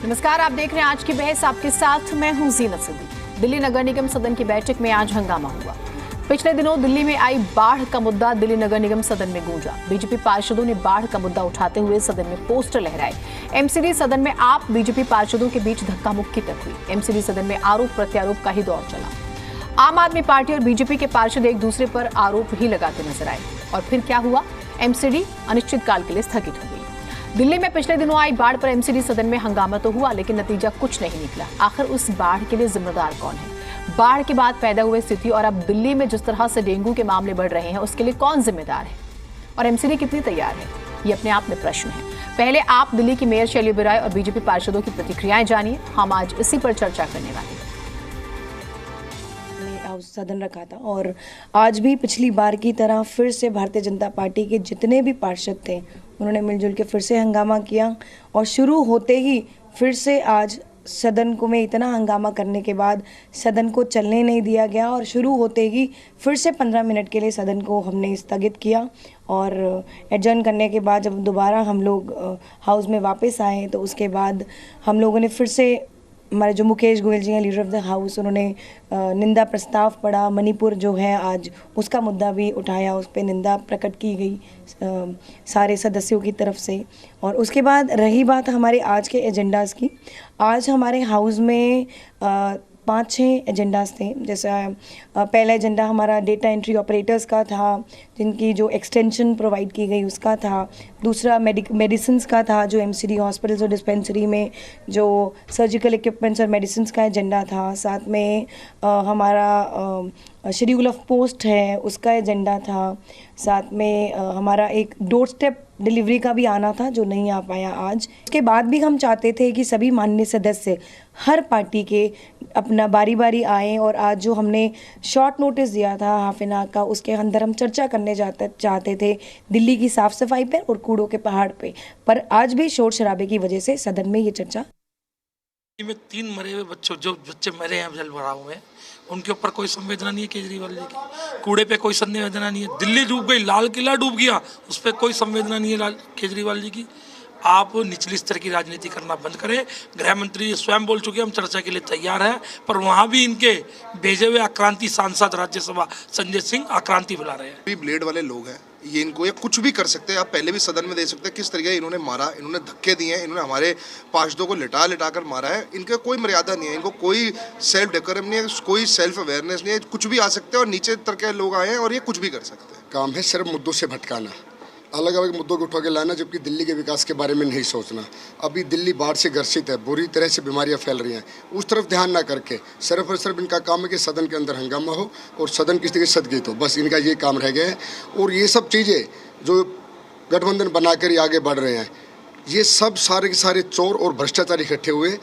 नमस्कार, आप देख रहे हैं आज की बहस। आपके साथ मैं हूं जीनत सिद्दीकी। दिल्ली नगर निगम सदन की बैठक में आज हंगामा हुआ। पिछले दिनों दिल्ली में आई बाढ़ का मुद्दा दिल्ली नगर निगम सदन में गूंजा। बीजेपी पार्षदों ने बाढ़ का मुद्दा उठाते हुए सदन में पोस्टर लहराए। एमसीडी सदन में आप बीजेपी पार्षदों के बीच धक्का मुक्की तक हुई। एमसीडी सदन में आरोप प्रत्यारोप का ही दौर चला। आम आदमी पार्टी और बीजेपी के पार्षद एक दूसरे पर आरोप ही लगाते नजर आए। और फिर क्या हुआ? एमसीडी अनिश्चितकाल के लिए स्थगित हो गई। दिल्ली में पिछले दिनों आई बाढ़ पर एमसीडी सदन में हंगामा तो हुआ, लेकिन नतीजा कुछ नहीं निकला। आखिर उस बाढ़ के लिए जिम्मेदार कौन है? बाढ़ के बाद पैदा हुई स्थिति और अब दिल्ली में जिस तरह से डेंगू के मामले बढ़ रहे हैं, उसके लिए कौन जिम्मेदार है? और एमसीडी कितनी तैयार है? ये अपने आप में प्रश्न है। पहले आप दिल्ली की मेयर शैली ओबेरॉय और बीजेपी पार्षदों की प्रतिक्रियाएं जानिए। हम आज इसी पर चर्चा करने वाले हैं। सदन रखा था और आज भी पिछली बार की तरह फिर से भारतीय जनता पार्टी के जितने भी पार्षद थे उन्होंने मिलजुल के फिर से हंगामा किया। और शुरू होते ही फिर से आज सदन को में इतना हंगामा करने के बाद सदन को चलने नहीं दिया गया और शुरू होते ही फिर से 15 मिनट के लिए सदन को हमने स्थगित किया। और एडजर्न करने के बाद जब दोबारा हम लोग हाउस में वापस आए तो उसके बाद हम लोगों ने फिर से, हमारे जो मुकेश गोयल जी हैं लीडर ऑफ द हाउस, उन्होंने निंदा प्रस्ताव पढ़ा। मणिपुर जो है आज उसका मुद्दा भी उठाया, उस पर निंदा प्रकट की गई सारे सदस्यों की तरफ से। और उसके बाद रही बात हमारे आज के एजेंडाज़ की, आज हमारे हाउस में 5-6 एजेंडाज थे। जैसा पहला एजेंडा हमारा डेटा एंट्री ऑपरेटर्स का था, जिनकी जो एक्सटेंशन प्रोवाइड की गई उसका था। दूसरा मेडिसिन्स का था, जो एमसीडी हॉस्पिटल्स और डिस्पेंसरी में जो सर्जिकल इक्विपमेंट्स और मेडिसिन्स का एजेंडा था। साथ में हमारा शेड्यूल ऑफ पोस्ट है उसका एजेंडा था। साथ में हमारा एक डोर स्टेप डिलीवरी का भी आना था जो नहीं आ पाया आज। इसके बाद भी हम चाहते थे कि सभी माननीय सदस्य हर पार्टी के अपना बारी बारी आएँ और आज जो हमने शॉर्ट नोटिस दिया था हाफ एन आवर का, उसके अंदर हम चर्चा करने चाहते थे दिल्ली की साफ़ सफाई पर और कूड़ों के पहाड़ पे। पर आज भी शोर शराबे की वजह से सदन में ये चर्चा में 3 मरे हुए बच्चे मरे हैं जल भराव में, उनके ऊपर कोई संवेदना नहीं है केजरीवाल जी की। कूड़े पे कोई संवेदना नहीं है। दिल्ली डूब गई, लाल किला डूब गया, उस पर कोई संवेदना नहीं है केजरीवाल जी की। आप निचली स्तर की राजनीति करना बंद करें। गृह मंत्री स्वयं बोल चुके हैं हम चर्चा के लिए तैयार हैं, पर वहाँ भी इनके भेजे हुए आक्रांति सांसद राज्यसभा संजय सिंह आक्रांति बुला रहे हैं। ब्लेड वाले लोग हैं, ये इनको ये कुछ भी कर सकते हैं। आप पहले भी सदन में देख सकते हैं किस तरीके इन्होंने मारा, इन्होंने धक्के दिए हैं, इन्होंने हमारे पार्षदों को लिटा कर मारा है। इनका कोई मर्यादा नहीं है, इनको कोई सेल्फ डेकोरम नहीं है, कोई सेल्फ अवेयरनेस नहीं है। कुछ भी आ सकते हैं और नीचे स्तर के लोग आए हैं और ये कुछ भी कर सकते हैं। काम है सिर्फ मुद्दों से भटकाना, अलग अलग मुद्दों को उठा के लाना, जबकि दिल्ली के विकास के बारे में नहीं सोचना। अभी दिल्ली बाढ़ से ग्रसित है, बुरी तरह से बीमारियां फैल रही हैं, उस तरफ ध्यान ना करके सिर्फ और सिर्फ इनका काम है कि सदन के अंदर हंगामा हो और सदन किसी तरीके से स्थगित हो। बस इनका ये काम रह गया है। और ये सब चीज़ें जो गठबंधन बनाकर आगे बढ़ रहे हैं, ये सब सारे के सारे चोर और भ्रष्टाचारी इकट्ठे हुए।